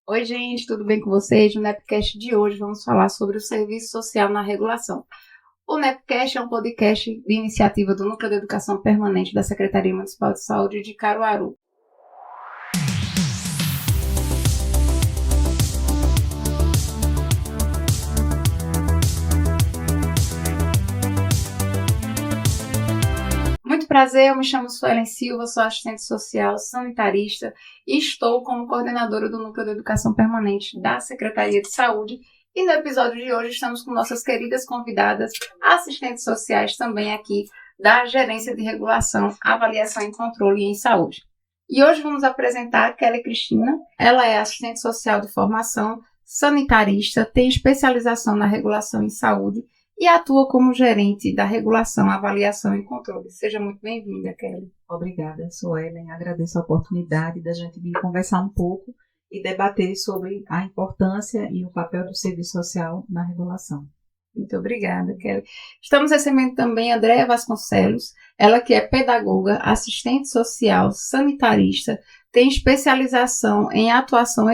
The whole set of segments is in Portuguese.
Oi, gente, tudo bem com vocês? No Nepcast de hoje vamos falar sobre o serviço social na regulação. O Nepcast é um podcast de iniciativa do Núcleo de Educação Permanente da Secretaria Municipal de Saúde de Caruaru. Muito prazer, eu me chamo Suelen Silva, sou assistente social sanitarista e estou como coordenadora do Núcleo de Educação Permanente da Secretaria de Saúde. E no episódio de hoje estamos com nossas queridas convidadas, assistentes sociais também aqui da Gerência de Regulação, Avaliação e Controle em Saúde. E hoje vamos apresentar a Kelly Cristina. Ela é assistente social de formação, sanitarista, tem especialização na regulação em saúde e atua como gerente da regulação, avaliação e controle. Seja muito bem-vinda, Kelly. Obrigada, Suelen. Agradeço a oportunidade da gente vir conversar um pouco e debater sobre a importância e o papel do serviço social na regulação. Muito obrigada, Kelly. Estamos recebendo também a Andréa Vasconcelos, ela que é pedagoga, assistente social, sanitarista, tem especialização em atuação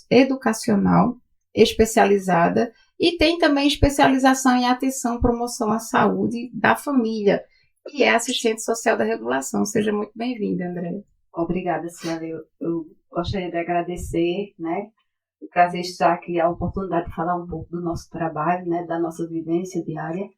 educacional especializada e tem também especialização em atenção e promoção à saúde da família e é assistente social da regulação. Seja muito bem-vinda, Andréa. Obrigada, senhora. Eu gostaria de agradecer, o prazer de estar aqui, a oportunidade de falar um pouco do nosso trabalho, da nossa vivência diária,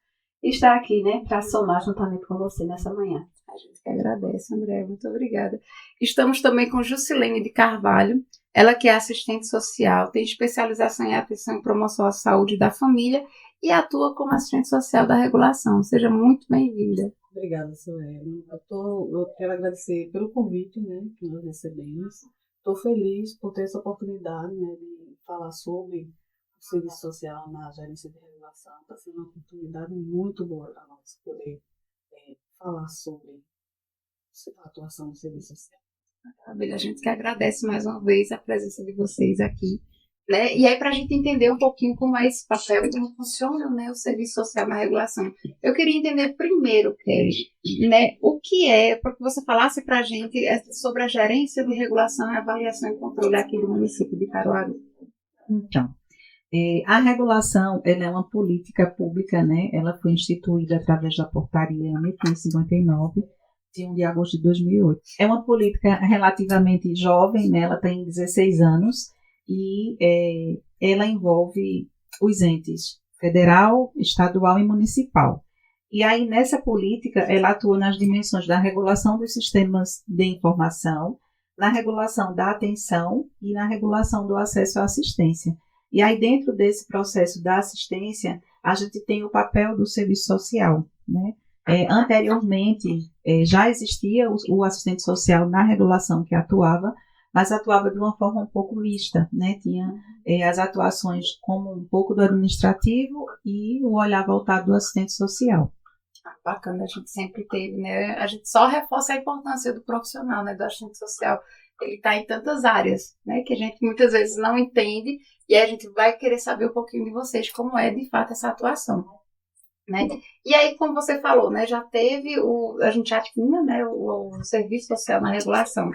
e estar aqui, para somar juntamente com você nessa manhã. A gente que agradece, Andréa, muito obrigada. Estamos também com Jusilene de Carvalho, ela que é assistente social, tem especialização em atenção e promoção à saúde da família e atua como assistente social da regulação. Seja muito bem-vinda. Obrigada, Sueli. Eu quero agradecer pelo convite, que nós recebemos. Estou feliz por ter essa oportunidade, de falar sobre o serviço social na gerência de regulação. Está sendo uma oportunidade muito boa para nós poder falar sobre a atuação do serviço social. Maravilha, a gente que agradece mais uma vez a presença de vocês aqui. E aí, para a gente entender um pouquinho como é esse papel e como funciona o serviço social na regulação, eu queria entender primeiro, Kelly, o que é, para que você falasse para a gente sobre a gerência de regulação, avaliação e controle aqui do município de Caruaru. Então, a regulação ela é uma política pública, ela foi instituída através da portaria 1559, de 1 de agosto de 2008. É uma política relativamente jovem, ela tem 16 anos, e ela envolve os entes federal, estadual e municipal. E aí, nessa política, ela atua nas dimensões da regulação dos sistemas de informação, na regulação da atenção e na regulação do acesso à assistência. E aí, dentro desse processo da assistência, a gente tem o papel do serviço social, anteriormente, já existia o assistente social na regulação que atuava, mas atuava de uma forma um pouco mista, Tinha as atuações como um pouco do administrativo e o olhar voltado do assistente social. Bacana, a gente sempre teve, A gente só reforça a importância do profissional, do assistente social. Ele está em tantas áreas, que a gente muitas vezes não entende e aí a gente vai querer saber um pouquinho de vocês, como é de fato essa atuação. E aí, como você falou, já teve a gente já tinha o serviço social na regulação.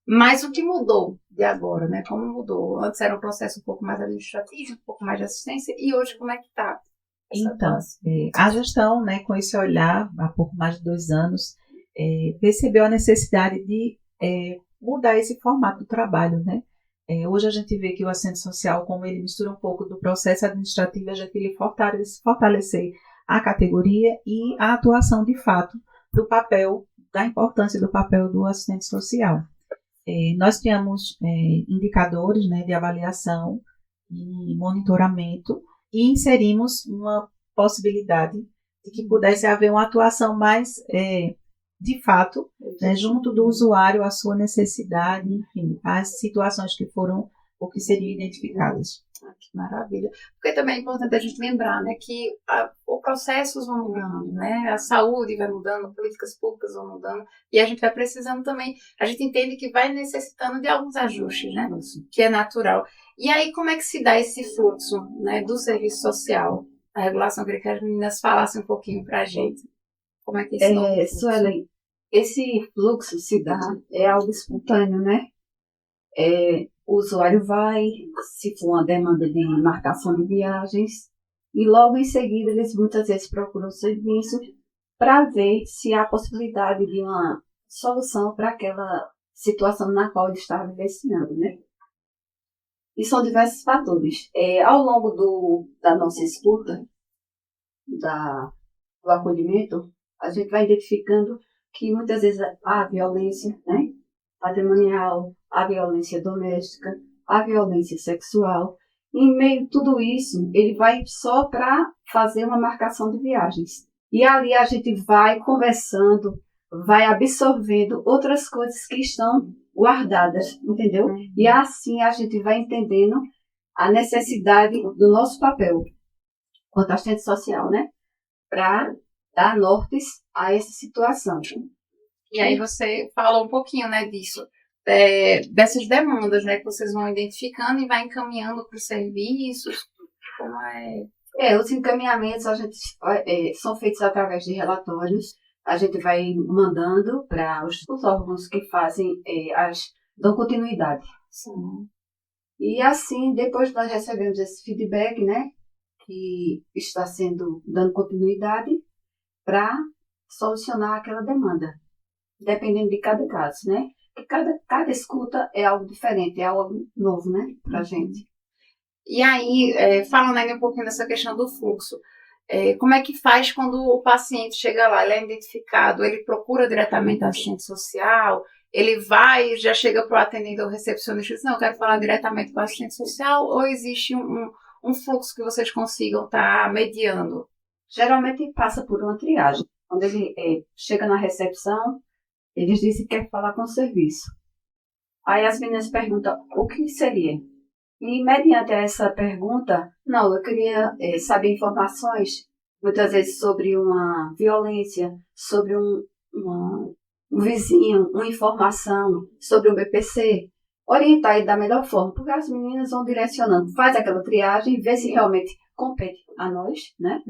Mas o que mudou de agora, Como mudou? Antes era um processo um pouco mais administrativo, um pouco mais de assistência, e hoje como é que está? Então, a gestão, com esse olhar, há pouco mais de 2 anos, percebeu a necessidade de mudar esse formato do trabalho, Hoje a gente vê que o assistente social, como ele mistura um pouco do processo administrativo, a gente queria fortalecer a categoria e a atuação de fato do papel, da importância do papel do assistente social. Nós criamos indicadores de avaliação e monitoramento e inserimos uma possibilidade de que pudesse haver uma atuação mais, de fato, junto do usuário, a sua necessidade, enfim, as situações que foram ou que seriam identificadas. Que maravilha. Porque também é importante a gente lembrar, que os processos vão mudando, a saúde vai mudando, políticas públicas vão mudando, e a gente vai precisando também, a gente entende que vai necessitando de alguns ajustes, que é natural. E aí, como é que se dá esse fluxo, do serviço social? A regulação, eu queria que as meninas falassem um pouquinho para a gente. Como é que isso Suelen, esse fluxo se dá, é algo espontâneo, o usuário vai, se for uma demanda de marcação de viagens, e logo em seguida eles muitas vezes procuram o serviço para ver se há possibilidade de uma solução para aquela situação na qual ele está vivenciando, né? E são diversos fatores. Ao longo da nossa escuta, do acolhimento, a gente vai identificando que muitas vezes há violência, né, patrimonial, há violência doméstica, há violência sexual. E em meio a tudo isso, ele vai só para fazer uma marcação de viagens. E ali a gente vai conversando, vai absorvendo outras coisas que estão guardadas, entendeu? E assim a gente vai entendendo a necessidade do nosso papel quanto assistente social, né? Para dar nortes a essa situação. E aí você falou um pouquinho, né, disso, dessas demandas, né, que vocês vão identificando e vai encaminhando para os serviços. Como os encaminhamentos são feitos através de relatórios. A gente vai mandando para os órgãos que dão continuidade. Sim. E assim, depois nós recebemos esse feedback, né, que está dando continuidade para solucionar aquela demanda, dependendo de cada caso, né? Porque cada escuta é algo diferente, é algo novo, né, para a gente. E aí, falando ainda um pouquinho dessa questão do fluxo, como é que faz quando o paciente chega lá, ele é identificado, ele procura diretamente a assistente social, ele vai, já chega para o atendente ou recepcionista e diz, não, eu quero falar diretamente com a assistente social, ou existe um fluxo que vocês consigam estar mediando? Geralmente passa por uma triagem. Quando ele chega na recepção, eles dizem que quer falar com o serviço. Aí as meninas perguntam o que seria. E mediante essa pergunta, não, eu queria saber informações, muitas vezes sobre uma violência, sobre um vizinho, uma informação, sobre um BPC. Orientar ele da melhor forma, porque as meninas vão direcionando, faz aquela triagem, vê se realmente compete a nós, né?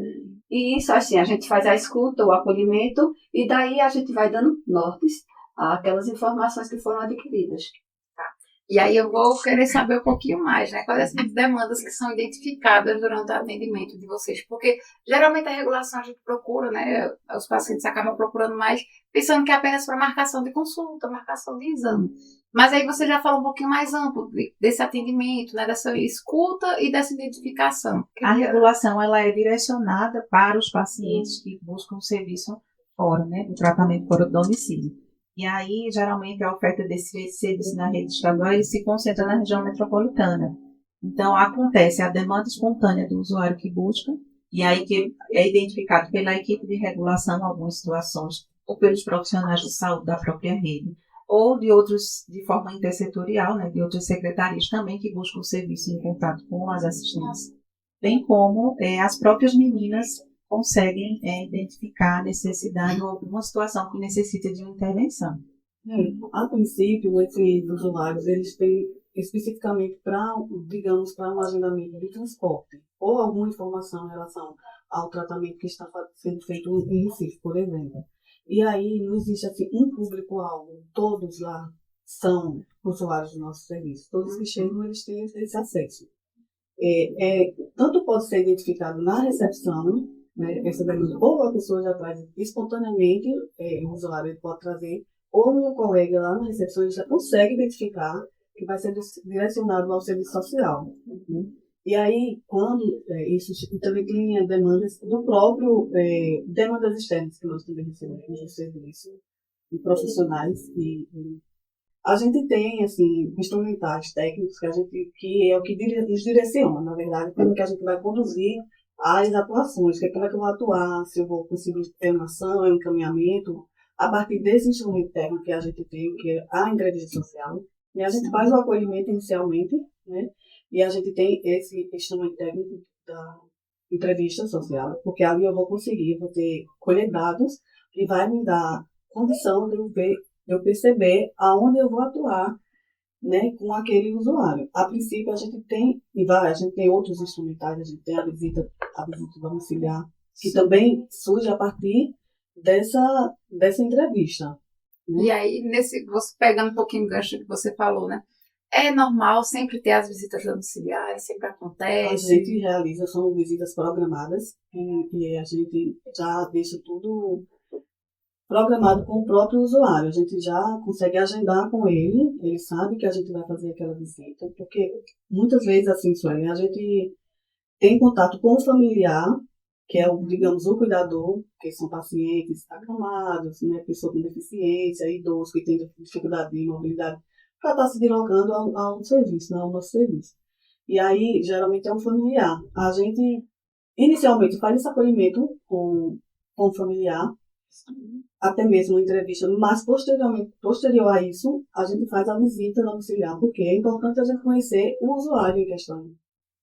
E isso, assim, a gente faz a escuta, o acolhimento, e daí a gente vai dando nortes àquelas informações que foram adquiridas. E aí eu vou querer saber um pouquinho mais, né? Quais são as demandas que são identificadas durante o atendimento de vocês? Porque geralmente a regulação a gente procura, né? Os pacientes acabam procurando mais, pensando que é apenas para marcação de consulta, marcação de exame. Mas aí você já falou um pouquinho mais amplo desse atendimento, né? Dessa escuta e dessa identificação. A regulação ela é direcionada para os pacientes que buscam serviço fora, né? O tratamento fora do domicílio. E aí, geralmente, a oferta desse serviço na rede estadual ele se concentra na região metropolitana. Então, acontece a demanda espontânea do usuário que busca, e aí que é identificado pela equipe de regulação em algumas situações, ou pelos profissionais de saúde da própria rede, ou de outros, de forma intersetorial, né, de outras secretarias também que buscam o serviço em contato com as assistentes, bem como as próprias meninas conseguem identificar a necessidade ou alguma situação que necessita de uma intervenção. A princípio, esses usuários, eles têm especificamente para um agendamento de transporte ou alguma informação em relação ao tratamento que está sendo feito em Recife, por exemplo. E aí não existe assim um público-alvo, todos lá são usuários do nosso serviço, todos que chegam eles têm esse acesso. Tanto pode ser identificado na recepção, né, essa demanda, ou a pessoa já traz espontaneamente, o usuário ele pode trazer, ou um colega lá na recepção já consegue identificar que vai ser direcionado ao serviço social. Né? E aí, quando isso também tem demandas do próprio, demandas externas que nós também recebemos do serviço, de profissionais, e a gente tem, assim, instrumentais técnicos que é o que nos direciona, na verdade, como que a gente vai conduzir as atuações, que é como é que eu vou atuar, se eu vou conseguir ter uma ação, um encaminhamento, a partir desse instrumento técnico que a gente tem, que é a entrevista social, e a gente faz o acolhimento inicialmente, né, e a gente tem esse instrumento técnico da entrevista social, porque ali eu vou colher dados que vai me dar condição de eu perceber aonde eu vou atuar, né, com aquele usuário. A princípio, a gente tem outros instrumentais, a gente tem a visita domiciliar, que também surge a partir dessa entrevista. Né? E aí, você pegando um pouquinho o gancho que você falou, né? É normal sempre ter as visitas domiciliares, sempre A acontece. gente realiza, são visitas programadas, e a gente já deixa tudo programado com o próprio usuário. A gente já consegue agendar com ele sabe que a gente vai fazer aquela visita, porque muitas vezes, assim, Suelen, a gente tem contato com o familiar, que é, digamos, o cuidador, que são pacientes acamados, né, pessoa com deficiência, idoso que tem dificuldade de mobilidade, para estar se deslocando ao serviço, né, ao nosso serviço. E aí, geralmente, é um familiar. A gente, inicialmente, faz esse acolhimento com o familiar, até mesmo uma entrevista, mas posterior a isso, a gente faz a visita domiciliar, porque é importante a gente conhecer o usuário em questão,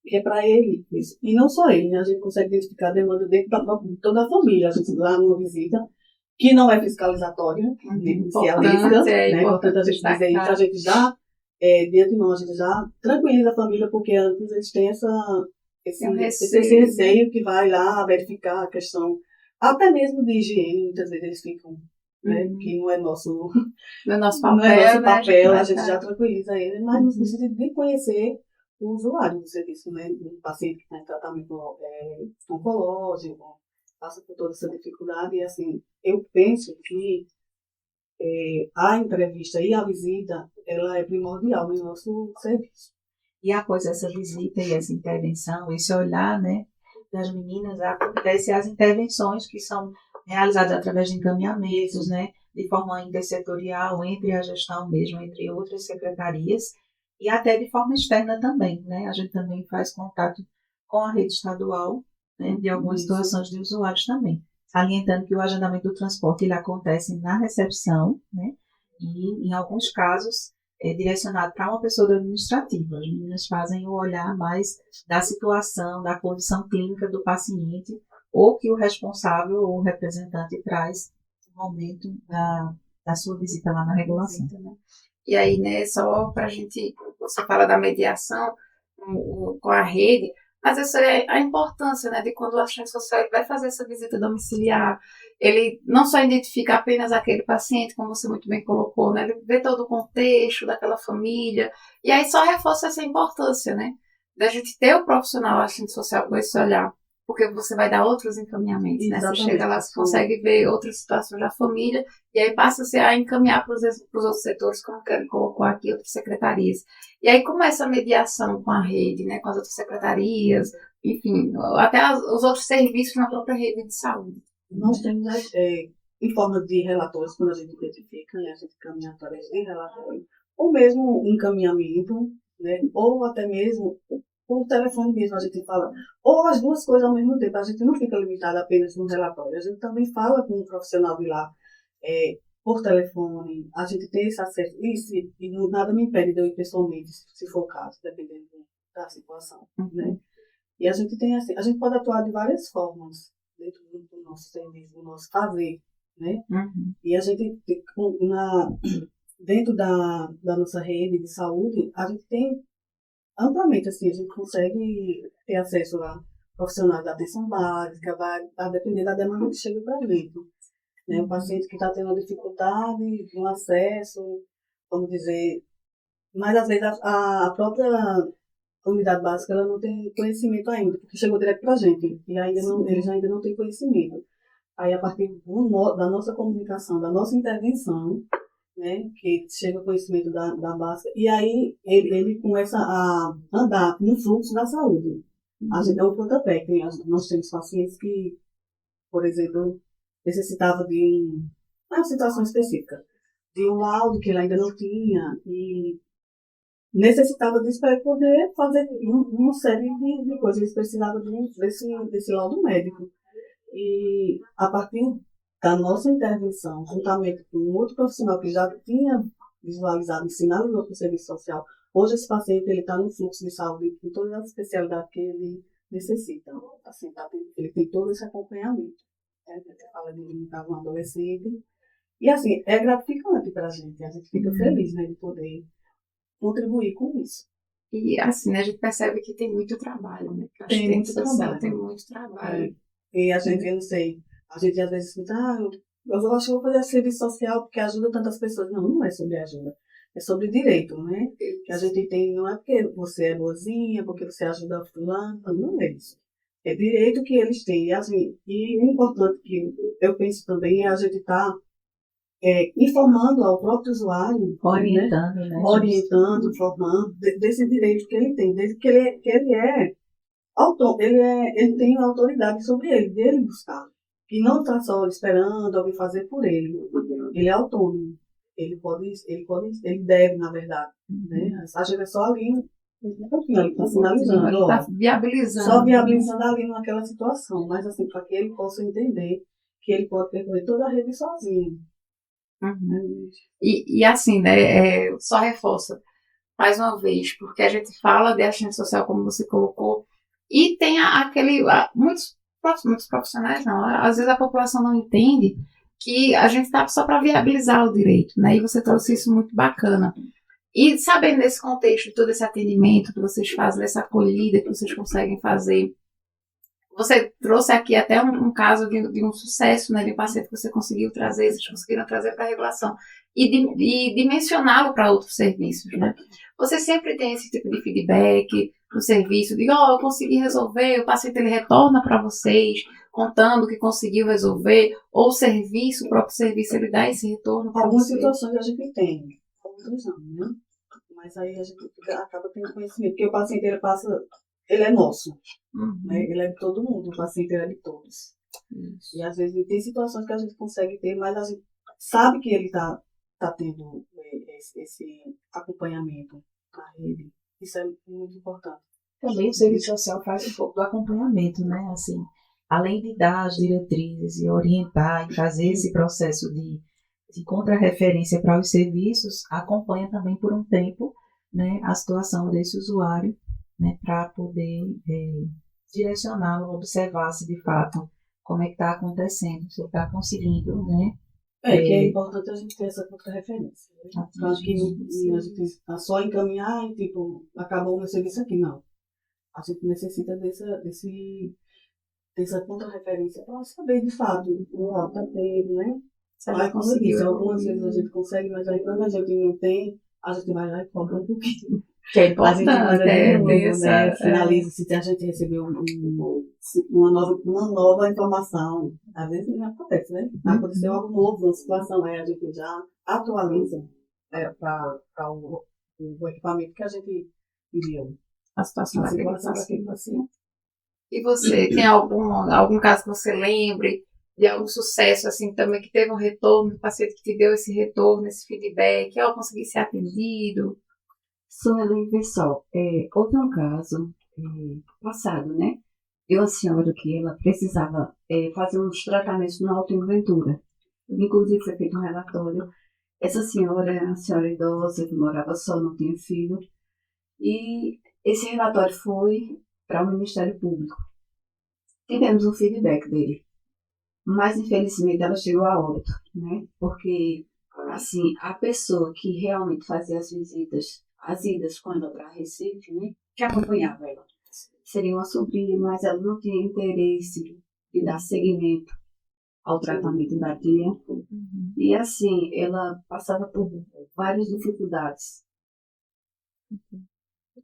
que é para ele isso. E não só ele, né? A gente consegue identificar a demanda dentro de toda a família. A gente lá numa visita, que não é fiscalizatória, inicialista, né? Importante a gente dizer isso, a gente já, de antemão, a gente já tranquiliza a família, porque antes eles têm esse receio que vai lá verificar a questão, até mesmo de higiene, muitas vezes eles ficam, né? Que não é nosso papel, não é nosso né? papel, a gente já tranquiliza ele, mas no sentido de conhecer o usuário do serviço, né? Um paciente que está em tratamento oncológico, passa por toda essa dificuldade, e assim, eu penso que a entrevista e a visita, ela é primordial no nosso serviço. E após essa visita e essa intervenção, esse olhar, né, das meninas, acontece as intervenções que são realizadas através de encaminhamentos, né, de forma intersetorial, entre a gestão mesmo, entre outras secretarias, e até de forma externa também, né, a gente também faz contato com a rede estadual, né, de algumas situações de usuários também, salientando que o agendamento do transporte ele acontece na recepção, né, e em alguns casos direcionado para uma pessoa do administrativo. As meninas fazem o olhar mais da situação, da condição clínica do paciente, ou que o responsável ou o representante traz no momento da sua visita lá na regulação. E aí, né, só para a gente, você fala da mediação com a rede, mas essa é a importância, né, de quando o assistente social vai fazer essa visita domiciliar, ele não só identifica apenas aquele paciente, como você muito bem colocou, né, ele vê todo o contexto daquela família, e aí só reforça essa importância, né, da gente ter o profissional assistente social com esse olhar, porque você vai dar outros encaminhamentos, né, você chega lá, você consegue ver outras situações da família, e aí passa-se a encaminhar para os outros setores, como ele colocou aqui, outras secretarias. E aí começa a mediação com a rede, né, com as outras secretarias, enfim, até os outros serviços na própria rede de saúde. Nós temos, em forma de relatórios, quando a gente identifica, né, a gente encaminha através de relatório, ou mesmo encaminhamento, né, ou até mesmo por telefone mesmo, a gente fala, ou as duas coisas ao mesmo tempo, a gente não fica limitado apenas no relatório, a gente também fala com um profissional de lá, por telefone, a gente tem esse acesso, e nada me impede de eu ir pessoalmente, se for o caso, dependendo da situação, né? E a gente tem assim, a gente pode atuar de várias formas dentro do nosso serviço, do nosso fazer, né? E a gente, dentro da nossa rede de saúde, a gente tem amplamente, assim, a gente consegue ter acesso a profissionais da atenção básica, vai depender da demanda que chega para a gente. Né? O paciente que está tendo dificuldade no acesso, vamos dizer, mas às vezes a própria unidade básica ela não tem conhecimento ainda, porque chegou direto para a gente, e eles ainda não têm conhecimento. Aí, a partir da nossa comunicação, da nossa intervenção, né, que chega o conhecimento da básica, e aí ele começa a andar no fluxo da saúde. A gente é um pontapé, nós temos pacientes que, por exemplo, necessitavam de uma situação específica, de um laudo que ele ainda não tinha, e necessitava disso para poder fazer uma série de coisas. Eles precisavam desse laudo médico. E a partir da nossa intervenção, juntamente com um outro profissional que já tinha visualizado e sinalizou para o serviço social, hoje esse paciente está no fluxo de saúde com todas as especialidades que ele necessita. Assim, ele tem todo esse acompanhamento. A gente fala de um adolescente. E assim, é gratificante para a gente fica feliz, né, de poder contribuir com isso. E assim, né, a gente percebe que tem muito trabalho, né? Tem muito trabalho. E a gente, eu não sei, a gente às vezes escuta, eu acho que vou fazer serviço social porque ajuda tantas pessoas. Não é sobre ajuda. É sobre direito, né? Que a gente tem, não é porque você é boazinha, porque você ajuda fulano, não é isso. É direito que eles têm. E, assim, e o importante que eu penso também é a gente estar informando ao próprio usuário, Orientando, né? Orientando, informando desse direito que ele tem, desde que ele é autor, ele tem autoridade sobre ele, dele buscar. E não está só esperando alguém fazer por ele. Ele é autônomo. Ele deve, na verdade. Né? A gente é só ali um pouquinho, ele está sinalizando. Ele está viabilizando. Só viabilizando ali naquela situação. Mas assim, para que ele possa entender que ele pode percorrer toda a rede sozinho. Uhum. E assim, né, só reforça mais uma vez, porque a gente fala de assistente social, como você colocou, e tem muitos profissionais não, às vezes a população não entende que a gente está só para viabilizar o direito, né, e você trouxe isso muito bacana. E sabendo desse contexto, de todo esse atendimento que vocês fazem, dessa acolhida que vocês conseguem fazer, você trouxe aqui até um caso de um sucesso, né, de um paciente que você conseguiu trazer, vocês conseguiram trazer para a regulação e dimensioná-lo para outros serviços, né? Você sempre tem esse tipo de feedback no serviço, de, eu consegui resolver, o paciente ele retorna para vocês, contando que conseguiu resolver, ou o serviço, o próprio serviço, ele dá esse retorno para algumas vocês. situações a gente tem, outras não, né? Mas aí a gente acaba tendo conhecimento, porque o paciente ele é nosso, né? Ele é de todo mundo, o paciente é de todos. Isso. E às vezes tem situações que a gente consegue ter, mas a gente sabe que ele está tendo esse acompanhamento na rede. Isso é muito importante. Também o serviço social faz um pouco do acompanhamento, né? Assim, além de dar as diretrizes e orientar e fazer esse processo de contra-referência para os serviços, acompanha também por um tempo, né, a situação desse usuário, né, para poder direcioná-lo, observar se de fato como é que está acontecendo, se ele está conseguindo, né? Que é importante a gente ter essa contra-referência. Né? Eu acho que a gente está só encaminhar e, tipo, acabou o meu serviço aqui, não. A gente necessita dessa contra-referência para saber, de fato, o que está tendo, né? Aí, como eu disse, algumas vezes a gente consegue, mas aí quando a gente não tem, a gente vai lá e cobra um pouquinho. Que é importante, a gente manda né? Finaliza se a gente recebeu uma nova informação. Às vezes não acontece, né? Aconteceu algo novo, uma situação, aí a gente já atualiza para o equipamento que a gente enviou. A situação daquele paciente. E você, tem algum caso que você lembre de algum sucesso, assim, também, que teve um retorno, do paciente que te deu esse retorno, esse feedback, eu consegui ser atendido? Suelen, pessoal, houve um caso passado, né? De uma senhora que ela precisava fazer uns tratamentos na autoinventura. Inclusive foi feito um relatório. Essa senhora é uma senhora idosa que morava só, não tinha filho. E esse relatório foi para o Ministério Público. Tivemos um feedback dele. Mas, infelizmente, ela chegou a óbito, né? Porque, assim, a pessoa que realmente fazia as idas com ela para Recife, né? Que acompanhava ela, seria uma sobrinha, mas ela não tinha interesse de dar seguimento ao tratamento da tia. E, assim, ela passava por várias dificuldades.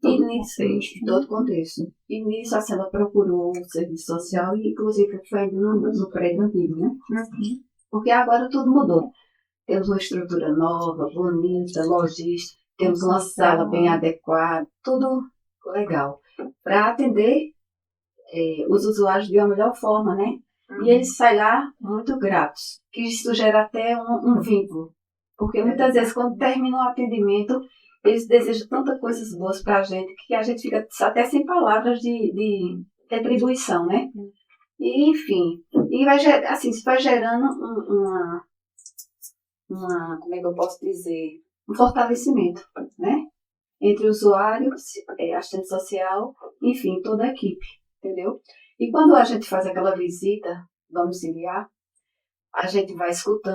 Todo contexto. E nisso, assim, ela procurou o serviço social e, inclusive, foi no prédio antigo, né? Porque agora tudo mudou. Temos uma estrutura nova, bonita, logística, temos uma sala bem adequada, tudo legal. Para atender os usuários de uma melhor forma, né? E eles saem lá muito gratos, que isso gera até um vínculo. Porque muitas vezes, quando termina o atendimento, eles desejam tantas coisas boas para a gente que a gente fica até sem palavras de retribuição, né? E, enfim, assim, isso vai gerando como é que eu posso dizer? Um fortalecimento, né? Entre usuários, assistente social, enfim, toda a equipe, entendeu? E quando a gente faz aquela visita domiciliar, a gente vai escuta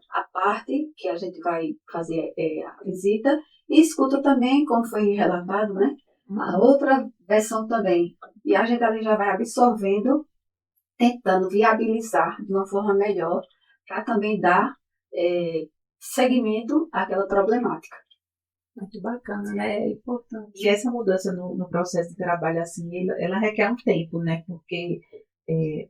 a parte que a gente vai fazer a visita e escuta também, como foi relatado, né? A outra versão também. E a gente ali já vai absorvendo, tentando viabilizar de uma forma melhor para também dar seguimento àquela problemática. Muito bacana, né? É importante. E essa mudança no processo de trabalho, assim, ela requer um tempo, né? Porque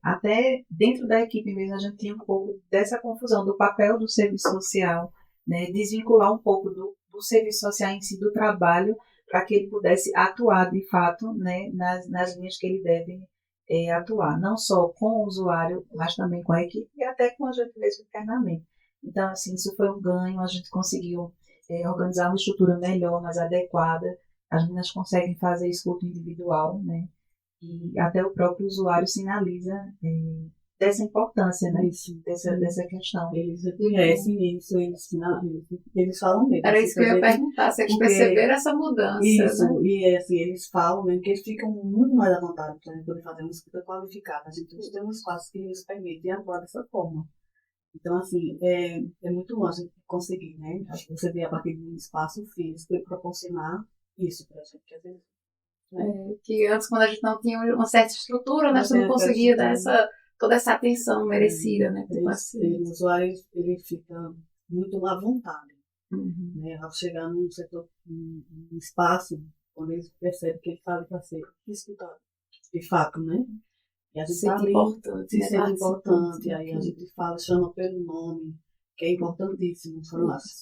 até dentro da equipe mesmo a gente tinha um pouco dessa confusão do papel do serviço social, né? Desvincular um pouco do serviço social em si, do trabalho, para que ele pudesse atuar de fato, né? Nas linhas que ele deve atuar, não só com o usuário, mas também com a equipe e até com a gente mesmo internamente. Então, assim, isso foi um ganho, a gente conseguiu organizar uma estrutura melhor, mais adequada. As meninas conseguem fazer escuta individual, né? E até o próprio usuário sinaliza dessa importância, né? Dessa questão. Eles reconhecem isso, eles falam mesmo. Era isso que eu ia perguntar, se eles perceberam essa mudança. Isso, né? e assim, eles falam mesmo que eles ficam muito mais à vontade para poder fazer uma escuta qualificada. A gente tem um espaço que nos permite atuar dessa forma. Então, assim, é muito bom a gente conseguir, né? Acho que você vê a partir de um espaço físico e proporcionar isso para a gente, que às vezes. Que antes, quando a gente não tinha uma certa estrutura, né, você não conseguia dar toda essa atenção merecida, né? O usuário ele fica muito à vontade, né? Ao chegar num setor, num espaço, quando ele percebe que ele fala para ser escutado, de fato, né? E a gente se sente importante, se sente importante, aí a gente chama pelo nome, que é importantíssimo.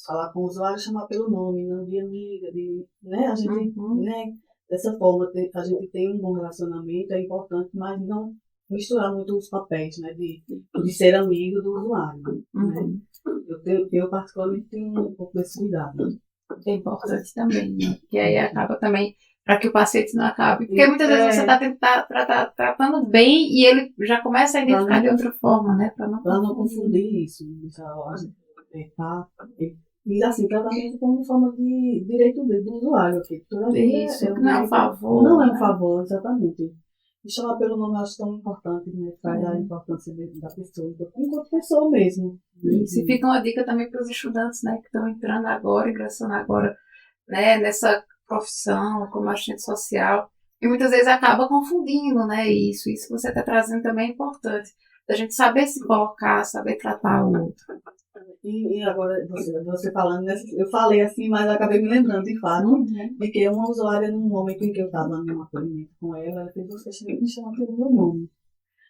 Falar com o usuário, chamar pelo nome, não de amiga, né? A gente, né? Dessa forma, a gente tem um bom relacionamento, é importante, mas não misturar muito os papéis, né? De ser amigo do usuário, né? Eu particularmente tenho um pouco desse cuidado. É importante também, né? Que aí acaba também, para que o paciente não acabe. Porque muitas vezes você está tratando bem e ele já começa a identificar de outra forma, né? Para não confundir isso. E assim, tratamento como forma de direito do usuário. Isso, não é um favor. Não é um favor, exatamente. E chamar pelo nome eu acho tão importante, né? Traz a importância da pessoa, enquanto pessoa mesmo. Isso, e fica uma dica também para os estudantes, né? Que estão entrando agora, ingressando agora, né? Nessa profissão como assistente social. E muitas vezes acaba confundindo, né? Isso que você está trazendo também é importante. Da gente saber se colocar, saber tratar o outro. E agora, você falando, eu falei assim, mas eu acabei me lembrando de fato, de que uma usuária, num momento em que eu estava no meu acolhimento com ela fez você me chamar pelo meu nome.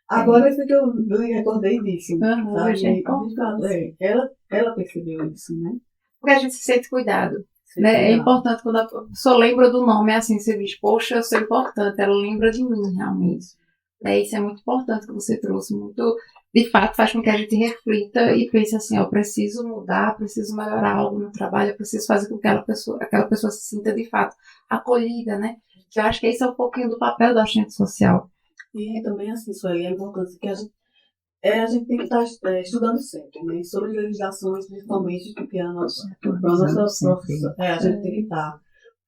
Agora é que eu me recordei disso. Sabe? Ela percebeu isso, né? Porque a gente se sente cuidado. Né? É importante quando a pessoa lembra do nome, é assim, você diz, poxa, eu sou importante, ela lembra de mim, realmente. Isso é muito importante que você trouxe, muito, de fato, faz com que a gente reflita e pense assim, eu preciso mudar, preciso melhorar algo no trabalho, eu preciso fazer com que aquela pessoa se sinta, de fato, acolhida, né? Que eu acho que esse é um pouquinho do papel do assistente social. E também, assim, isso aí é importante, que a gente tem que estar estudando sempre, né? Sobre legislações, principalmente, porque a nossa profissão, a gente tem que estar.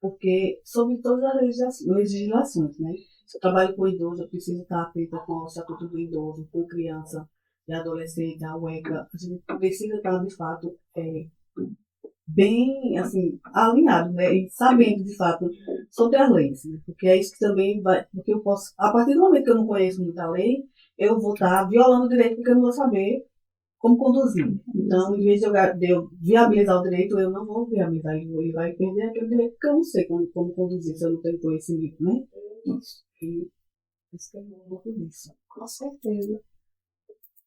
Porque sobre todas as legislações, né? Se eu trabalho com idoso, eu preciso estar atenta com o Estatuto do Idoso, com criança e adolescente, a UECA. A gente precisa estar, de fato, bem, assim, alinhado, né? E sabendo, de fato, sobre as leis. Né? Porque é isso que também vai... Porque eu posso... A partir do momento que eu não conheço muita lei, eu vou estar violando o direito porque eu não vou saber como conduzir. Então, em vez de eu viabilizar o direito, eu não vou viabilizar. Ele vai perder aquele direito porque eu não sei como conduzir se eu não tenho conhecimento, né? Isso. E isso é um pouco disso. Com certeza.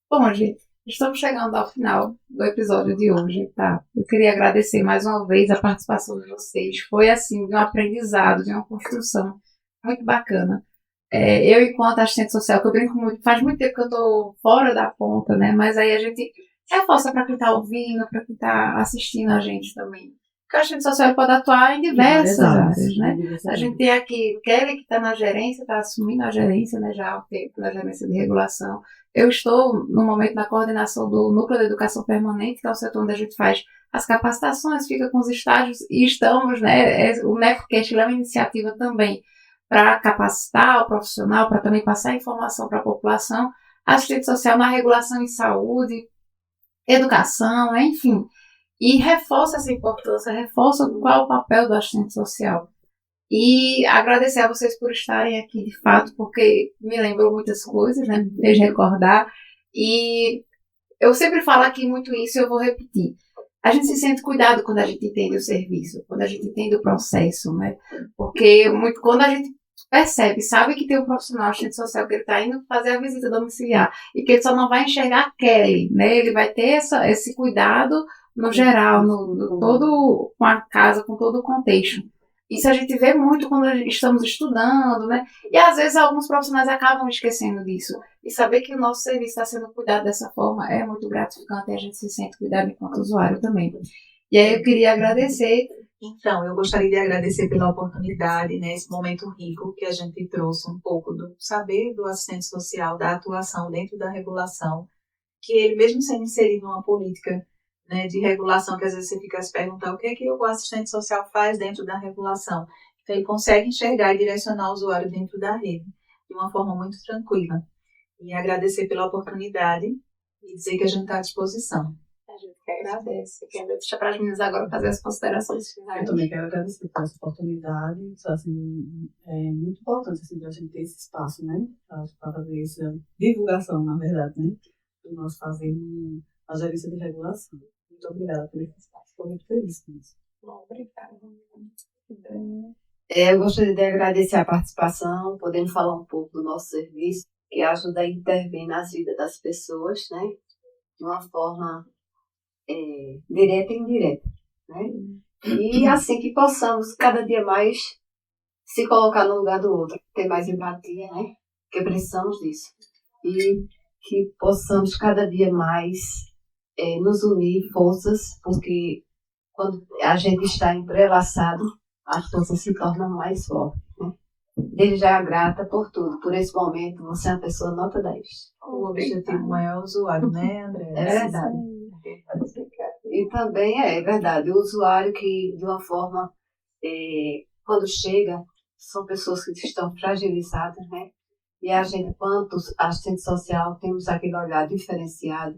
Bom, gente, estamos chegando ao final do episódio de hoje, tá? Eu queria agradecer mais uma vez a participação de vocês. Foi, assim, de um aprendizado, de uma construção muito bacana. Eu, enquanto assistente social, que eu brinco muito, faz muito tempo que eu tô fora da ponta, né? Mas aí a gente reforça para quem tá ouvindo, para quem tá assistindo a gente também. Porque o assistente social pode atuar em diversas áreas, né? A gente tem aqui Kelly, que está na gerência, está assumindo a gerência, né, já há um tempo, na gerência de regulação. Eu estou, no momento, na coordenação do Núcleo de Educação Permanente, que é o setor onde a gente faz as capacitações, fica com os estágios, e estamos, né, o NEFCast é uma iniciativa também para capacitar o profissional, para também passar informação para a população, assistente social na regulação em saúde, educação, enfim. E reforça essa importância, reforça qual é o papel do assistente social. E agradecer a vocês por estarem aqui, de fato, porque me lembrou muitas coisas, né? Me fez recordar. E eu sempre falo aqui muito isso e eu vou repetir. a gente se sente cuidado quando a gente entende o serviço, quando a gente entende o processo, né? Porque quando a gente percebe, sabe que tem um profissional de assistente social que ele está indo fazer a visita domiciliar e que ele só não vai enxergar aquele, né? Ele vai ter esse cuidado no geral, todo, com a casa, com todo o contexto. Isso a gente vê muito quando estamos estudando, né? E às vezes alguns profissionais acabam esquecendo disso. E saber que o nosso serviço está sendo cuidado dessa forma é muito gratificante e a gente se sente cuidado enquanto usuário também. E aí eu queria agradecer. Então, eu gostaria de agradecer pela oportunidade, né, esse momento rico que a gente trouxe um pouco do saber do assistente social, da atuação dentro da regulação, que ele mesmo sendo inserido numa política, né, de regulação, que às vezes você fica se perguntando o que é que o assistente social faz dentro da regulação. Então, ele consegue enxergar e direcionar o usuário dentro da rede de uma forma muito tranquila. E agradecer pela oportunidade e dizer que a gente está à disposição. A gente que agradece. Quero deixar para as meninas agora fazer as considerações finais. Eu também quero agradecer por essa oportunidade. Assim, é muito importante assim, a gente ter esse espaço, né? Para fazer essa divulgação, na verdade, né? Que nós fazemos a gerência de regulação. Muito obrigada por esse espaço. Estou muito feliz com isso. Obrigada. Eu gostaria de agradecer a participação, podendo falar um pouco do nosso serviço, que ajuda a intervir nas vidas das pessoas, né? De uma forma direta e indireta, né? E assim que possamos cada dia mais se colocar no lugar do outro, ter mais empatia, né? Porque precisamos disso. E que possamos cada dia mais nos unir forças, porque quando a gente está entrelaçado, as forças se tornam mais fortes, né? Desde já grata por tudo, por esse momento, você é uma pessoa nota 10. O objetivo maior é o usuário, né, André? É verdade. E também é verdade, o usuário que, de uma forma, quando chega, são pessoas que estão fragilizadas, né? E a gente, quanto assistente social, temos aquele olhar diferenciado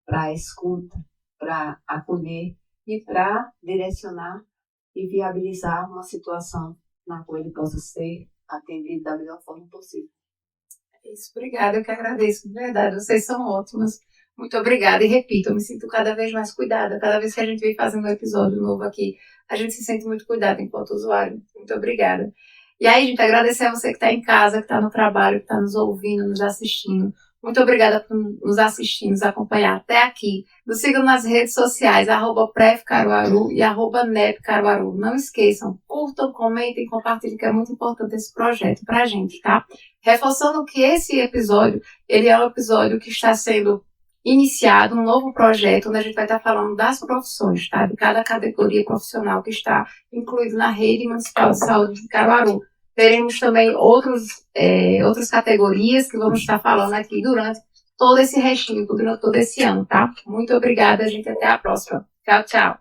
para a escuta, para acolher e para direcionar e viabilizar uma situação na qual ele possa ser atendido da melhor forma possível. Isso, obrigada, eu que agradeço, de verdade, vocês são ótimos. Muito obrigada e repito, eu me sinto cada vez mais cuidada. Cada vez que a gente vem fazendo um episódio novo aqui, a gente se sente muito cuidada enquanto usuário. Muito obrigada. E aí, gente, agradecer a você que está em casa, que está no trabalho, que está nos ouvindo, nos assistindo. Muito obrigada por nos assistir, nos acompanhar até aqui. Nos sigam nas redes sociais, @prefcaruaru e @nepcaruaru. Não esqueçam, curtam, comentem, compartilhem, que é muito importante esse projeto pra gente, tá? Reforçando que esse episódio, ele é um episódio que está sendo iniciado, um novo projeto, onde a gente vai estar falando das profissões, tá? De cada categoria profissional que está incluído na Rede Municipal de Saúde de Caruaru. Teremos também outras categorias que vamos estar falando aqui durante todo esse restinho, durante todo esse ano, tá? Muito obrigada, gente. Até a próxima. Tchau, tchau.